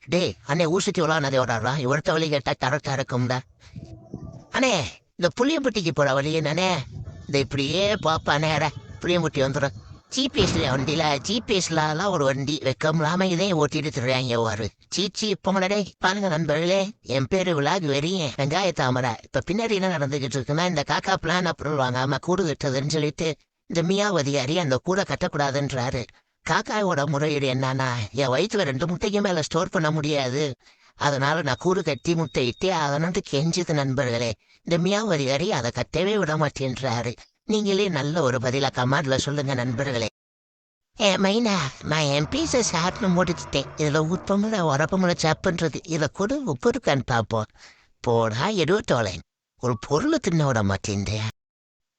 டேய் அண்ணே ஊசிக்கு விளாட்னதே விடாடா இவர்த்த வழி கேட்டா கரெக்டா இருக்கும்டா. அண்ணே இந்த புளியம்பட்டிக்கு போற வழி என்னண்ணே? இந்த இப்படியே பாப்பா நேர புளியம்பட்டி வந்துடும். ஜிபிஎஸ்ல வண்டியில ஜிபிஎஸ்லாம் ஒரு வண்டி வைக்கலாம இதே ஓட்டிட்டு திருவாங்க ஒரு சீச்சி இப்போங்களே பாருங்க நண்பர்களே. என் பேரு விளாக் வெறியன் வெங்காய தாமரை. இப்ப பின்னாடி என்ன நடந்துகிட்டு இருக்குன்னா இந்த காக்கா பிளான் அப்புறம் வாங்காம கூடு கட்டுறதுன்னு சொல்லிட்டு இந்த மியாவதிகாரி அந்த கூடை கட்டக்கூடாதுன்றாரு. காக்காயோட முறையீடு என்னன்னா என் வயிற்றுல 2 முட்டைக்கு மேல ஸ்டோர் பண்ண முடியாது. அதனால நான் கூடு கட்டி முட்டையிட்டு அதனால கெஞ்சுது நண்பர்களே. இந்த மியாவதிகாரி அதை கட்டவே விட மாட்டேன்றாரு. நீங்களே நல்ல ஒரு பதிலா கமாண்ட்ல சொல்லுங்க நண்பர்களே. மைனா நான் என் பீஸை சாப்பிட்டு முடிச்சுட்டேன். இதுல உப்பமுல உரப்பமுல சாப்புன்றது இதை கூட உப்பு இருக்கான்னு பார்ப்போம். போடா எடுவட்டோலேன் ஒரு பொருளை தின்ன விட மாட்டேன்.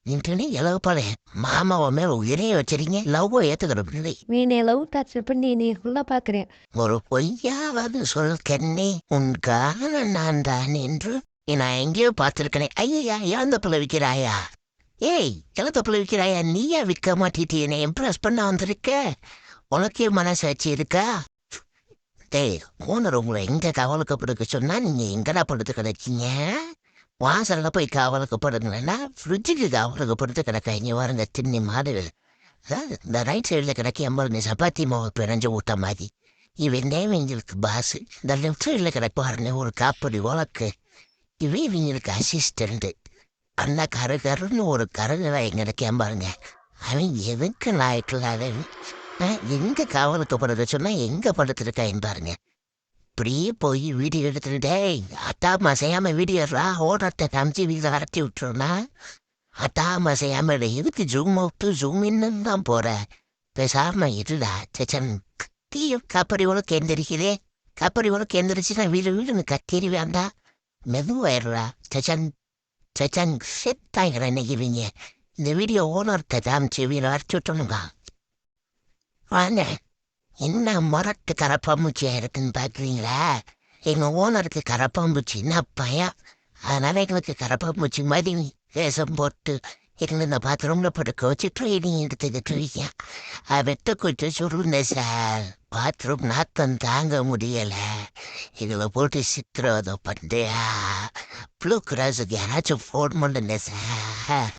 இன்டனே எலவு பாரு மாமாவை மேல உயிரையே வச்சிருங்க. லவ்வோ ஏத்துக்கிற பிள்ளை நீ லவ் டச் பண்ணி நீ ஃபுல்லாக பார்க்குறேன். ஒரு பொய்யாவது சொல் கண்ணே உன் காரணம் நான் தான் என்று நான் எங்கேயோ பார்த்திருக்கேன். ஐயா ஏன் தப்புல விற்கிறாயா? ஏய் தப்புல விற்கிறாயா? நீயா விற்க மாட்டிட்டு என்னை இம்ப்ரெஸ் பண்ண வந்திருக்க. உனக்கே மனசாட்சி இருக்கா? டேய் ஓனர் உங்களை எங்க கவலைக்கு படுக்க சொன்னா நீங்க எங்கடா படுத்து கிடைச்சீங்க? வாசல்ல போய் காவலுக்கு படுங்களேன்னா ஃப்ரிட்ஜுக்கு காவலுக்கு படுத்து கிடக்க இங்கே வருங்க திண்ணி மாடுகள். இந்த ரைட் சைடில் கிடக்க எம்பது சப்பாத்தி மாவு பிணைஞ்சு ஊட்ட மாதிரி இவன் இவங்களுக்கு பாசு. இந்த லெஃப்ட் சைடில் கிடப்பாருன்னு ஒரு காப்படி உலக்கு இவன் இவங்களுக்கு அசிஸ்டண்ட்டு. அண்ணா கருன்னு ஒரு கருகளை எங்களுக்கு ஏம்பாருங்க. அவன் எதுக்கு நாய்க்கலாத எங்க காவலுக்கு படுக்க சொன்னா எங்க படுத்துருக்கான் பாருங்க. இப்படியே போய் வீடியோ எடுத்துட்டு அத்தாமா செய்யாம வீடியோடா ஓடத்தை காமிச்சு வீட்டில் வரட்டி விட்டுருனா அத்தாமா செய்யாம எதுக்கு ஜூம் அவுட்டு ஜூம் இன்னும் தான் போற. பேசாம இருடா சச்சன். தீயும் கப்பரி உலக்கு எந்திரிக்குதே. கப்பரி உலக்கு எந்திரிச்சுன்னா வீடுன்னு கத்தேறி வேண்டா மெதுவாயிடுறா சச்சன். சச்சன் செத்தாங்கிற நினைக்கிறீங்க. இந்த வீடியோ ஓனர்கிட்ட காமிச்சு வீட்டில் வரட்டி விட்டுருணுங்க. வாங்க என்ன முரட்டு கரப்பாம்பூச்சியா இருக்குன்னு பார்க்குறீங்களா? எங்கள் ஓனருக்கு கரப்பாம்பூச்சி என்ன பயம். அதனால எங்களுக்கு கரப்பாம்பூச்சி மாதிரி வேஷம் போட்டு எங்களை இந்த பாத்ரூமில் படுக்க வச்சு ட்ரைனிங் எடுத்துக்கிட்டு இருக்கேன். வெட்ட குச்சி சுருந்தேன் சார். பாத்ரூம் நாத்தம் தாங்க முடியலை. எங்களை போட்டு சித்திரவதை பண்ணியா ப்ளூ கிராஸுக்கு யாராச்சும் ஃபோன் பண்ணுங்க சார்.